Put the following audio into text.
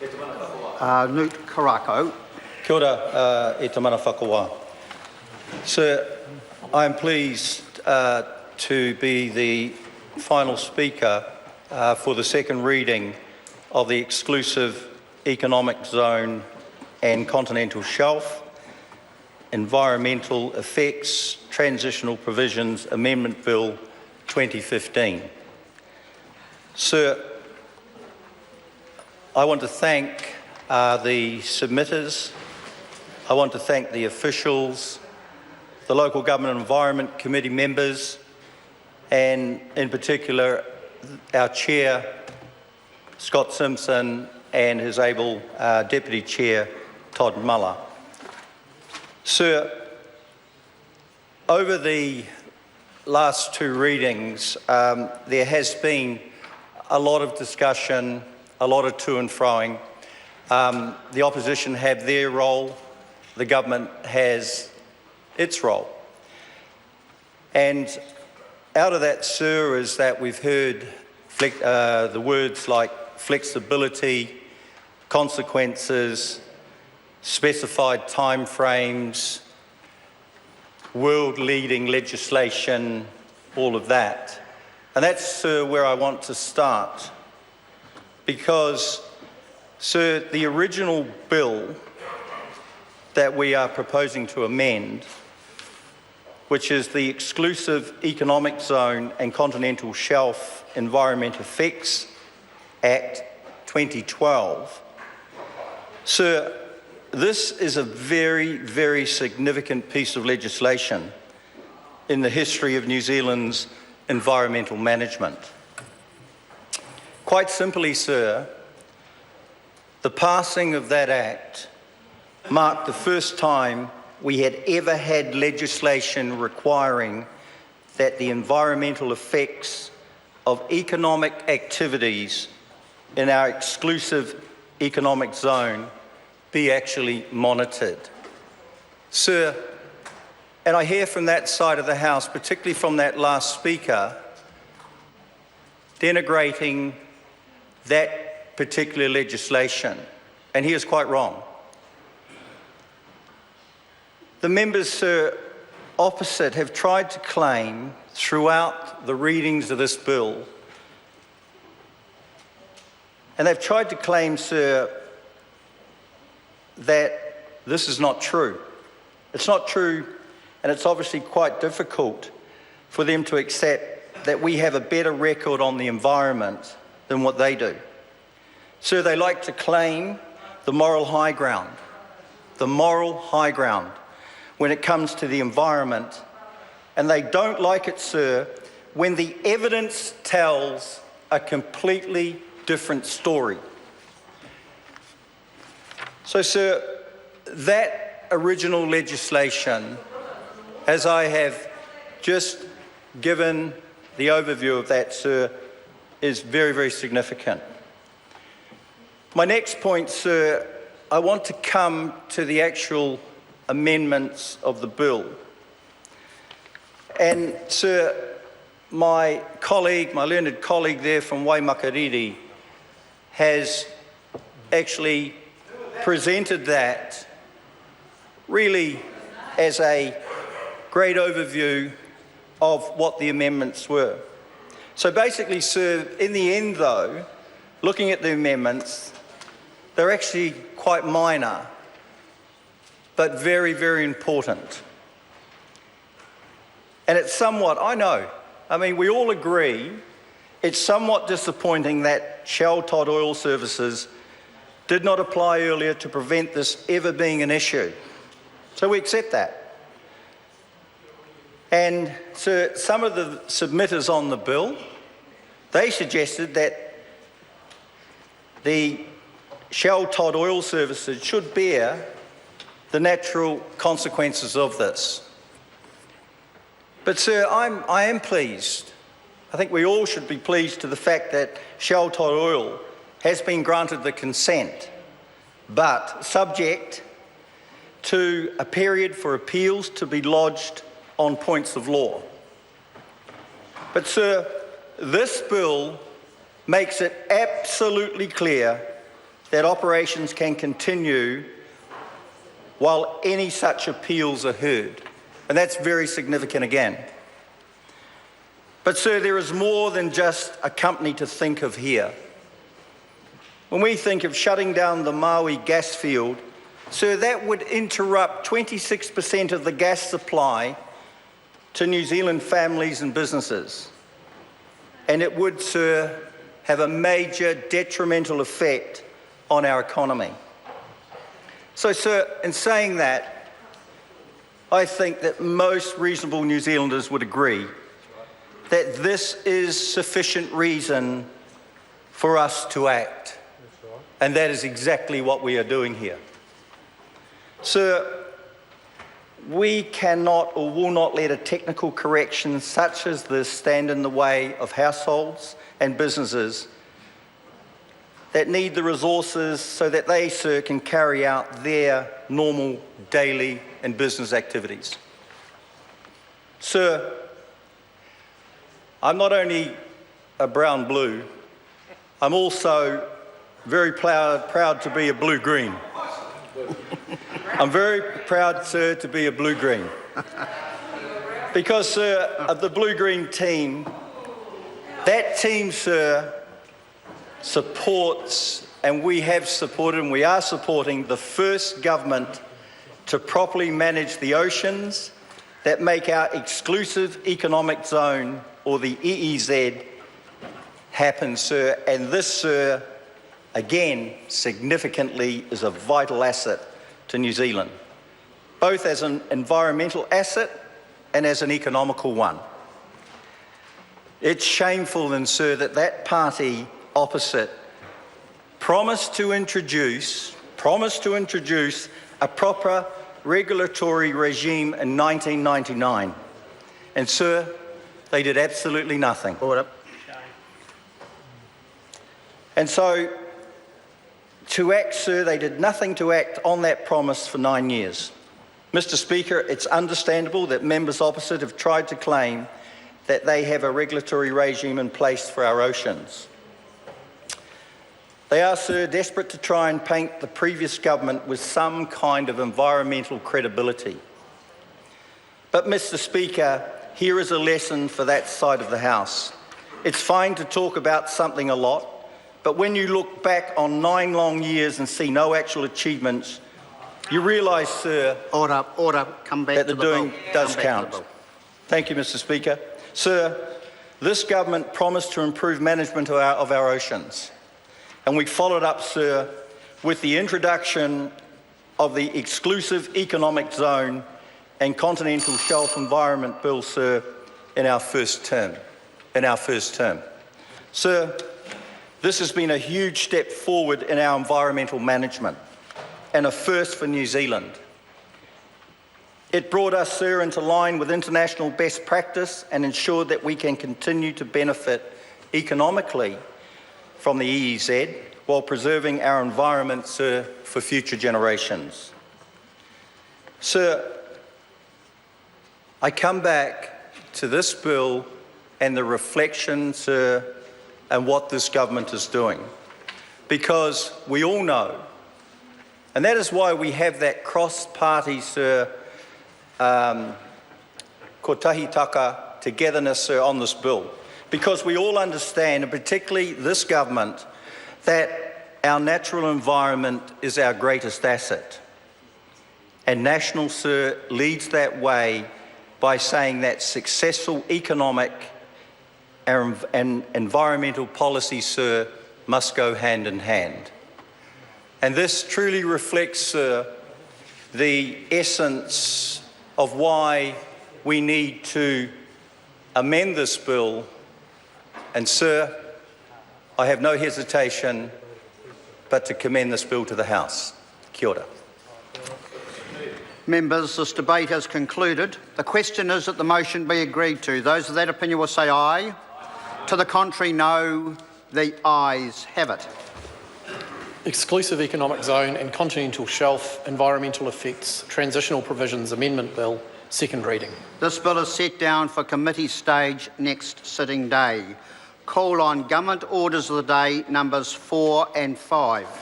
Newt Karako. Kia ora, e te mana whakawa. Sir, I am pleased to be the final speaker for the second reading of the Exclusive Economic Zone and Continental Shelf Environmental Effects Transitional Provisions Amendment Bill 2015. Sir, I want to thank the submitters. I want to thank the officials, the Local Government Environment Committee members, and in particular our Chair, Scott Simpson, and his able Deputy Chair, Todd Muller. Sir, over the last two readings, there has been a lot of discussion, a lot of to and froing. The opposition have their role, the government has its role. And out of that, sir, is that we've heard the words like flexibility, consequences, specified timeframes, world-leading legislation, all of that. And that's, sir, where I want to start. Because, sir, the original bill that we are proposing to amend, which is the Exclusive Economic Zone and Continental Shelf Environment Effects Act 2012, sir, this is a very, very significant piece of legislation in the history of New Zealand's environmental management. Quite simply, sir, the passing of that Act marked the first time we had ever had legislation requiring that the environmental effects of economic activities in our exclusive economic zone be actually monitored. Sir, and I hear from that side of the House, particularly from that last speaker, denigrating that particular legislation, and he is quite wrong. The members, sir, opposite have tried to claim throughout the readings of this bill, and they've tried to claim, sir, that this is not true. It's not true, and it's obviously quite difficult for them to accept that we have a better record on the environment than what they do. So they like to claim the moral high ground when it comes to the environment, and they don't like it, sir, when the evidence tells a completely different story. So, sir, that original legislation, as I have just given the overview of that, sir, is very, very significant. My next point, sir, I want to come to the actual amendments of the bill. And, sir, my learned colleague there from Waimakariri has actually presented that really as a great overview of what the amendments were. So basically, sir, in the end though, looking at the amendments, they're actually quite minor, but very, very important. And it's somewhat, we all agree, it's somewhat disappointing that Shell Todd Oil Services did not apply earlier to prevent this ever being an issue. So we accept that. And so some of the submitters on the bill, they suggested that the Shell Todd Oil Services should bear the natural consequences of this. But sir, I am pleased. I think we all should be pleased to the fact that Shell Todd Oil has been granted the consent, but subject to a period for appeals to be lodged on points of law. But sir, this bill makes it absolutely clear that operations can continue while any such appeals are heard. And that's very significant again. But, sir, there is more than just a company to think of here. When we think of shutting down the Maui gas field, sir, that would interrupt 26% of the gas supply to New Zealand families and businesses. And it would, sir, have a major detrimental effect on our economy. So, sir, in saying that, I think that most reasonable New Zealanders would agree that this is sufficient reason for us to act. And that is exactly what we are doing here. Sir, we cannot or will not let a technical correction such as this stand in the way of households and businesses that need the resources so that they, sir, can carry out their normal daily and business activities. Sir, I'm not only a brown blue, I'm also very proud to be a blue-green. I'm very proud, sir, to be a blue-green. Because, sir, of the blue-green team, that team, sir, supports, and we have supported, and we are supporting the first government to properly manage the oceans that make our exclusive economic zone, or the EEZ, happen, sir. And this, sir, again, significantly is a vital asset to New Zealand, both as an environmental asset and as an economical one. It's shameful then, sir, that that party opposite promised to introduce a proper regulatory regime in 1999. And, sir, they did absolutely nothing. And so, to act, sir, they did nothing to act on that promise for 9 years. Mr. Speaker, it's understandable that members opposite have tried to claim that they have a regulatory regime in place for our oceans. They are, sir, desperate to try and paint the previous government with some kind of environmental credibility. But, Mr. Speaker, here is a lesson for that side of the House. It's fine to talk about something a lot, but when you look back on 9 long years and see no actual achievements, you realise, sir, come back that to the doing does count. Thank you, Mr. Speaker. Sir, this government promised to improve management of our oceans, and we followed up, sir, with the introduction of the exclusive economic zone and continental shelf environment bill, sir, in our first term. Sir, this has been a huge step forward in our environmental management and a first for New Zealand. It brought us, sir, into line with international best practice and ensured that we can continue to benefit economically from the EEZ while preserving our environment, sir, for future generations. Sir, I come back to this bill and the reflection, sir, and what this government is doing, because we all know, and that is why we have that cross-party, sir, kotahitaka togetherness, sir, on this bill, because we all understand, and particularly this government, that our natural environment is our greatest asset. And National, sir, leads that way by saying that successful economic and environmental policy, sir, must go hand in hand. And this truly reflects, sir, the essence of why we need to amend this bill. And, sir, I have no hesitation but to commend this bill to the House. Kia ora. Members, this debate has concluded. The question is that the motion be agreed to. Those of that opinion will say aye. To the contrary, no. The ayes have it. Exclusive Economic Zone and Continental Shelf Environmental Effects Transitional Provisions Amendment Bill, second reading. This bill is set down for committee stage next sitting day. Call on Government Orders of the Day numbers 4 and 5.